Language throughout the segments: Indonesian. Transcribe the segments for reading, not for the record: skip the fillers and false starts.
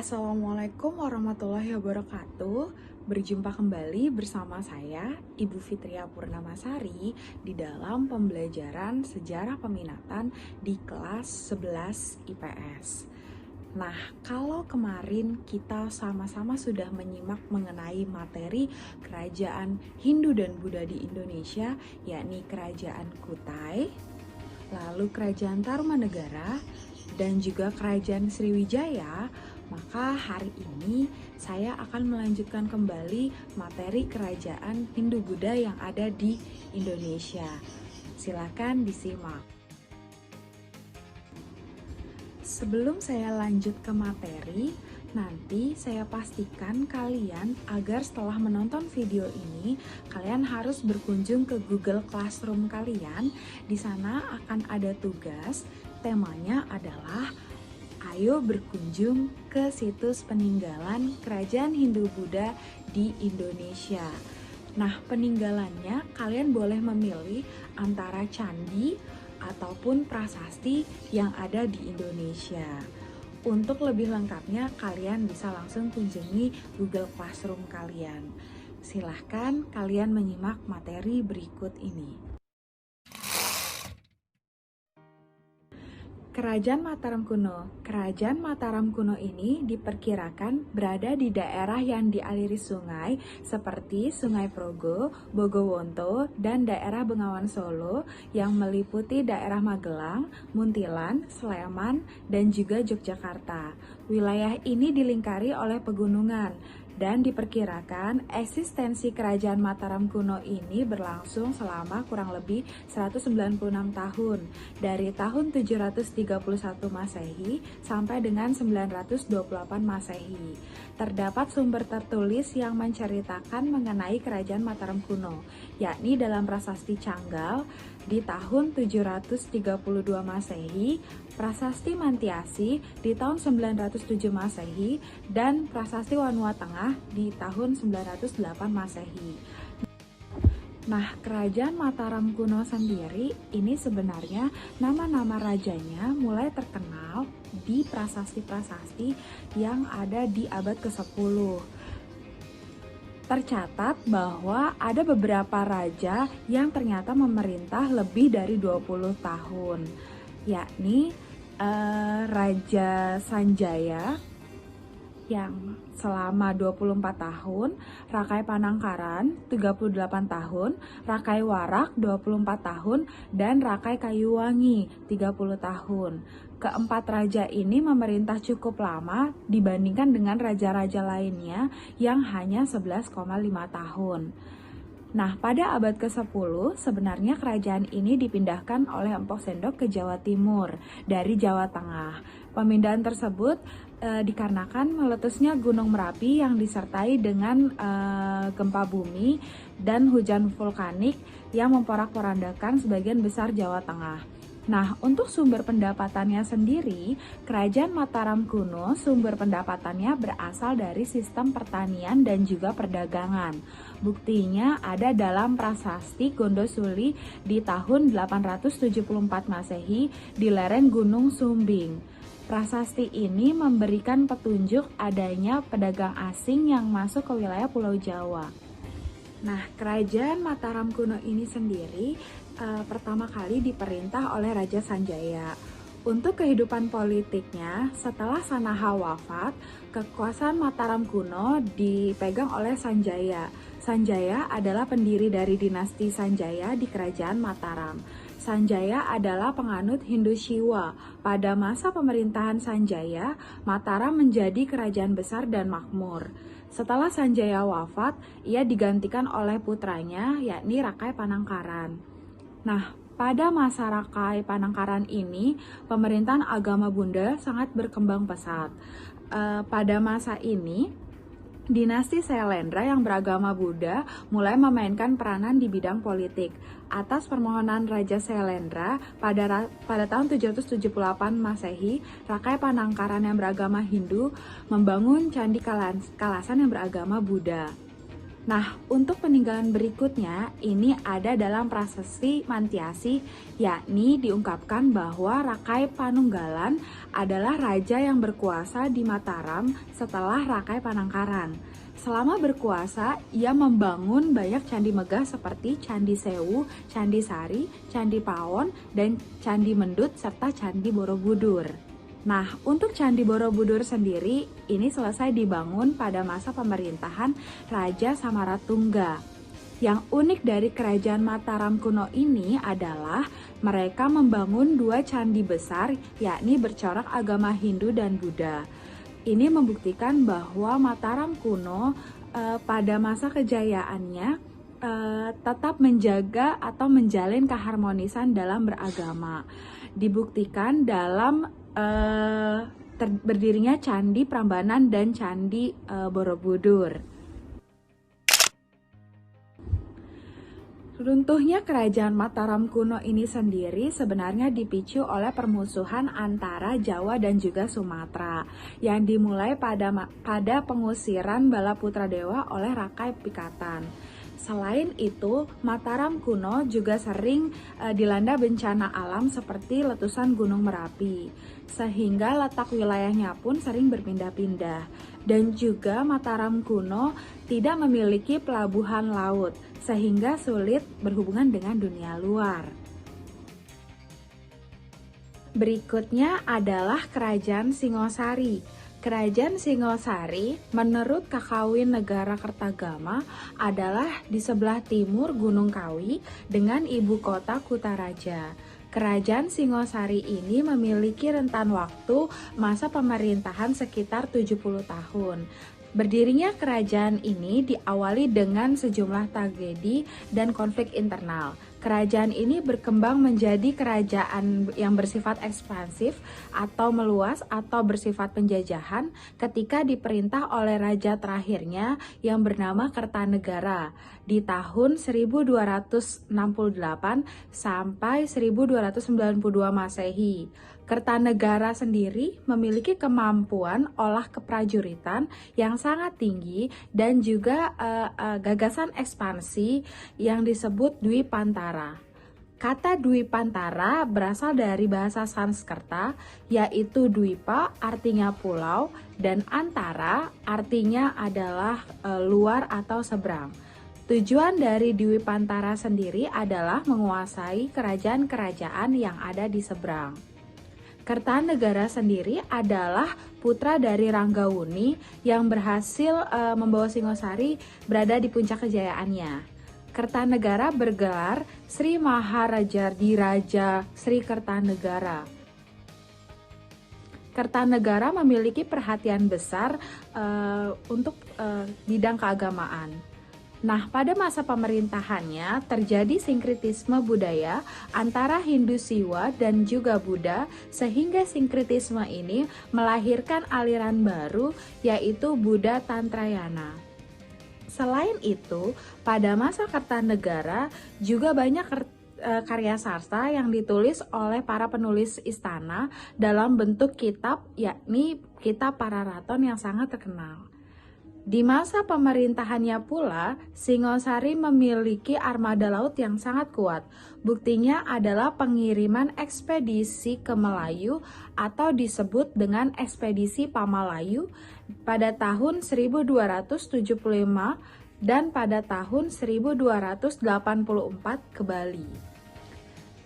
Assalamualaikum warahmatullahi wabarakatuh. Berjumpa kembali bersama saya, Ibu Fitria Purnamasari, di dalam pembelajaran sejarah peminatan di kelas 11 IPS. Nah, kalau kemarin kita sama-sama sudah menyimak mengenai materi kerajaan Hindu dan Buddha di Indonesia, yakni Kerajaan Kutai, lalu Kerajaan Tarumanegara, dan juga Kerajaan Sriwijaya, maka hari ini saya akan melanjutkan kembali materi kerajaan Hindu-Buddha yang ada di Indonesia. Silakan disimak. Sebelum saya lanjut ke materi, nanti saya pastikan kalian agar setelah menonton video ini, kalian harus berkunjung ke Google Classroom kalian. Di sana akan ada tugas, temanya adalah ayo berkunjung ke situs peninggalan Kerajaan Hindu-Buddha di Indonesia. Nah, peninggalannya kalian boleh memilih antara candi ataupun prasasti yang ada di Indonesia. Untuk lebih lengkapnya, kalian bisa langsung kunjungi Google Classroom kalian. Silahkan kalian menyimak materi berikut ini. Kerajaan Mataram Kuno. Kerajaan Mataram Kuno ini diperkirakan berada di daerah yang dialiri sungai seperti Sungai Progo, Bogowonto, dan daerah Bengawan Solo yang meliputi daerah Magelang, Muntilan, Sleman, dan juga Yogyakarta. Wilayah ini dilingkari oleh pegunungan dan diperkirakan eksistensi Kerajaan Mataram Kuno ini berlangsung selama kurang lebih 196 tahun, dari tahun 731 Masehi sampai dengan 928 Masehi. Terdapat sumber tertulis yang menceritakan mengenai Kerajaan Mataram Kuno, yakni dalam Prasasti Canggal di tahun 732 Masehi, Prasasti Mantiasi di tahun 907 Masehi, dan Prasasti Wanua Tengah di tahun 908 Masehi. Nah, Kerajaan Mataram Kuno sendiri ini sebenarnya nama-nama rajanya mulai terkenal di prasasti-prasasti yang ada di abad ke-10. Tercatat bahwa ada beberapa raja yang ternyata memerintah lebih dari 20 tahun, yakni Raja Sanjaya yang selama 24 tahun, Rakai Panangkaran 38 tahun, Rakai Warak 24 tahun, dan Rakai Kayuwangi 30 tahun. Keempat raja ini memerintah cukup lama dibandingkan dengan raja-raja lainnya yang hanya 11,5 tahun. Nah, pada abad ke-10 sebenarnya kerajaan ini dipindahkan oleh Empok Sendok ke Jawa Timur dari Jawa Tengah. Pemindahan tersebut dikarenakan meletusnya Gunung Merapi yang disertai dengan gempa bumi dan hujan vulkanik yang memporak-porandakan sebagian besar Jawa Tengah. Nah, untuk sumber pendapatannya sendiri, Kerajaan Mataram Kuno sumber pendapatannya berasal dari sistem pertanian dan juga perdagangan. Buktinya ada dalam Prasasti Gondosuli di tahun 874 Masehi di lereng Gunung Sumbing. Prasasti ini memberikan petunjuk adanya pedagang asing yang masuk ke wilayah Pulau Jawa. Nah, Kerajaan Mataram Kuno ini sendiri pertama kali diperintah oleh Raja Sanjaya. Untuk kehidupan politiknya, setelah Sanaha wafat, kekuasaan Mataram Kuno dipegang oleh Sanjaya. Sanjaya adalah pendiri dari dinasti Sanjaya di Kerajaan Mataram. Sanjaya adalah penganut Hindu Shiva. Pada masa pemerintahan Sanjaya, Mataram menjadi kerajaan besar dan makmur. Setelah Sanjaya wafat, ia digantikan oleh putranya, yakni Rakai Panangkaran. Nah, pada masa Rakai Panangkaran ini, pemerintahan agama Buddha sangat berkembang pesat. Pada masa ini, dinasti Sailendra yang beragama Buddha mulai memainkan peranan di bidang politik. Atas permohonan Raja Sailendra, pada tahun 778 Masehi, Rakai Panangkaran yang beragama Hindu membangun Candi Kalasan yang beragama Buddha. Nah, untuk peninggalan berikutnya, ini ada dalam prasasti Mantiasi, yakni diungkapkan bahwa Rakai Panunggalan adalah raja yang berkuasa di Mataram setelah Rakai Panangkaran. Selama berkuasa, ia membangun banyak candi megah seperti Candi Sewu, Candi Sari, Candi Pawon, dan Candi Mendut, serta Candi Borobudur. Nah, untuk Candi Borobudur sendiri, ini selesai dibangun pada masa pemerintahan Raja Samaratungga. Yang unik dari kerajaan Mataram kuno ini adalah mereka membangun dua candi besar, yakni bercorak agama Hindu dan Buddha. Ini membuktikan bahwa Mataram kuno pada masa kejayaannya tetap menjaga atau menjalin keharmonisan dalam beragama. Dibuktikan dalam berdirinya Candi Prambanan dan Candi Borobudur. Runtuhnya kerajaan Mataram kuno ini sendiri sebenarnya dipicu oleh permusuhan antara Jawa dan juga Sumatera yang dimulai pada pengusiran Balaputradewa oleh Rakai Pikatan. Selain itu, Mataram kuno juga sering dilanda bencana alam seperti letusan Gunung Merapi, sehingga letak wilayahnya pun sering berpindah-pindah. Dan juga Mataram kuno tidak memiliki pelabuhan laut, sehingga sulit berhubungan dengan dunia luar. Berikutnya adalah Kerajaan Singosari. Kerajaan Singosari menurut Kakawin Negara Kertagama adalah di sebelah timur Gunung Kawi dengan ibu kota Kutaraja. Kerajaan Singosari ini memiliki rentan waktu masa pemerintahan sekitar 70 tahun. Berdirinya kerajaan ini diawali dengan sejumlah tragedi dan konflik internal. Kerajaan ini berkembang menjadi kerajaan yang bersifat ekspansif atau meluas atau bersifat penjajahan ketika diperintah oleh raja terakhirnya yang bernama Kertanegara di tahun 1268 sampai 1292 Masehi. Kertanegara sendiri memiliki kemampuan olah keprajuritan yang sangat tinggi dan juga gagasan ekspansi yang disebut Dwi Pantara. Kata Dwi Pantara berasal dari bahasa Sanskerta, yaitu Dwipa artinya pulau dan Antara artinya adalah luar atau seberang. Tujuan dari Dwi Pantara sendiri adalah menguasai kerajaan-kerajaan yang ada di seberang. Kertanegara sendiri adalah putra dari Ranggawuni yang berhasil membawa Singosari berada di puncak kejayaannya. Kertanegara bergelar Sri Maharaja Sri Kertanegara. Kertanegara memiliki perhatian besar untuk bidang keagamaan. Nah, pada masa pemerintahannya terjadi sinkretisme budaya antara Hindu Siwa dan juga Buddha, sehingga sinkretisme ini melahirkan aliran baru yaitu Buddha Tantrayana. Selain itu, pada masa Kertanegara juga banyak karya sastra yang ditulis oleh para penulis istana dalam bentuk kitab, yakni kitab Pararaton yang sangat terkenal. Di masa pemerintahannya pula, Singosari memiliki armada laut yang sangat kuat. Buktinya adalah pengiriman ekspedisi ke Melayu atau disebut dengan ekspedisi Pamalayu pada tahun 1275 dan pada tahun 1284 ke Bali.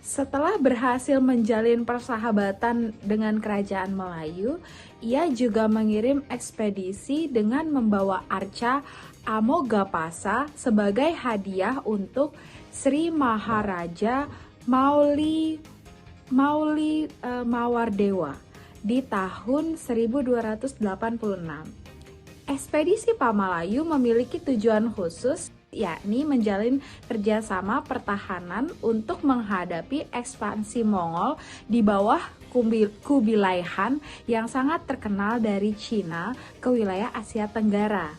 Setelah berhasil menjalin persahabatan dengan kerajaan Melayu, ia juga mengirim ekspedisi dengan membawa arca Amogapasa sebagai hadiah untuk Sri Maharaja Mawardewa di tahun 1286. Ekspedisi Pamalayu memiliki tujuan khusus, yakni menjalin kerjasama pertahanan untuk menghadapi ekspansi Mongol di bawah Kubilai Han yang sangat terkenal dari Cina ke wilayah Asia Tenggara.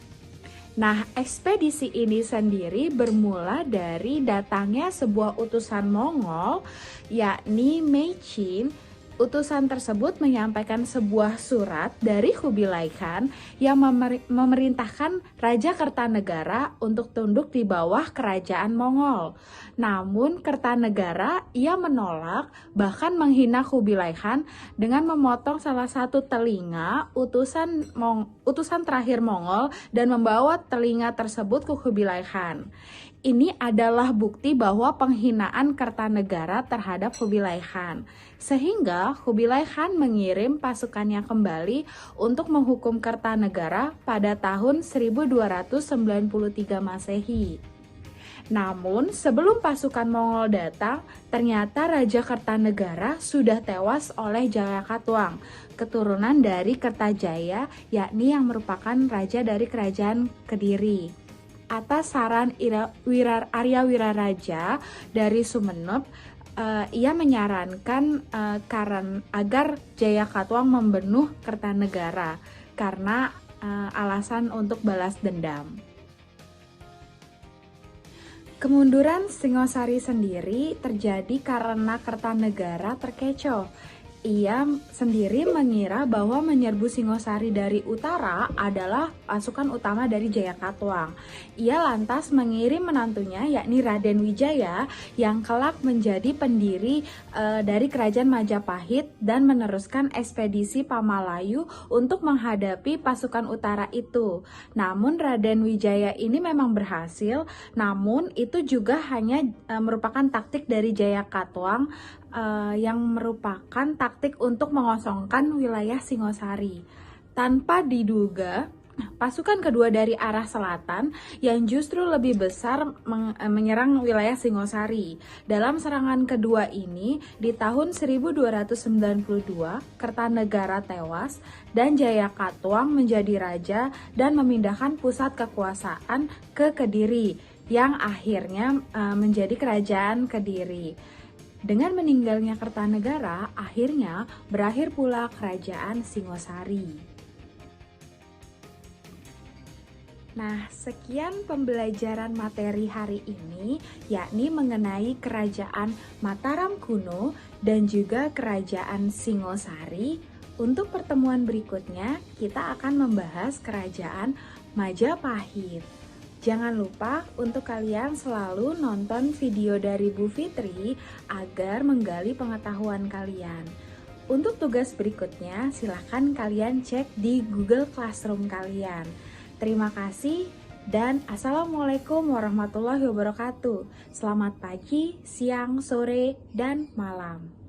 Nah, ekspedisi ini sendiri bermula dari datangnya sebuah utusan Mongol, yakni Mei Qin, Utusan tersebut menyampaikan sebuah surat dari Kubilai Khan yang memerintahkan Raja Kertanegara untuk tunduk di bawah kerajaan Mongol. Namun Kertanegara ia menolak, bahkan menghina Kubilai Khan dengan memotong salah satu telinga utusan terakhir Mongol dan membawa telinga tersebut ke Kubilai Khan. Ini adalah bukti bahwa penghinaan Kertanegara terhadap Kubilai Khan. Sehingga Kubilai Khan mengirim pasukannya kembali untuk menghukum Kertanegara pada tahun 1293 Masehi. Namun sebelum pasukan Mongol datang, ternyata Raja Kertanegara sudah tewas oleh Jayakatwang, keturunan dari Kertajaya, yakni yang merupakan raja dari kerajaan Kediri. Atas saran Arya Wiraraja dari Sumenep, ia menyarankan agar Jayakatwang membunuh Kertanegara karena alasan untuk balas dendam. Kemunduran Singosari sendiri terjadi karena Kertanegara terkecoh. Ia sendiri mengira bahwa menyerbu Singosari dari utara adalah pasukan utama dari Jayakatwang. Ia lantas mengirim menantunya, yakni Raden Wijaya, yang kelak menjadi pendiri dari kerajaan Majapahit dan meneruskan ekspedisi Pamalayu untuk menghadapi pasukan utara itu. Namun Raden Wijaya ini memang berhasil, namun itu juga hanya merupakan taktik dari Jayakatwang yang merupakan taktik untuk mengosongkan wilayah Singosari. Tanpa diduga, pasukan kedua dari arah selatan yang justru lebih besar menyerang wilayah Singosari. Dalam serangan kedua ini, di tahun 1292, Kertanegara tewas dan Jayakatwang menjadi raja dan memindahkan pusat kekuasaan ke Kediri, yang akhirnya menjadi kerajaan Kediri. Dengan meninggalnya Kertanegara, akhirnya berakhir pula kerajaan Singosari. Nah, sekian pembelajaran materi hari ini, yakni mengenai kerajaan Mataram kuno dan juga kerajaan Singosari. Untuk pertemuan berikutnya, kita akan membahas kerajaan Majapahit. Jangan lupa untuk kalian selalu nonton video dari Bu Fitri agar menggali pengetahuan kalian. Untuk tugas berikutnya, silahkan kalian cek di Google Classroom kalian. Terima kasih dan Assalamualaikum warahmatullahi wabarakatuh. Selamat pagi, siang, sore, dan malam.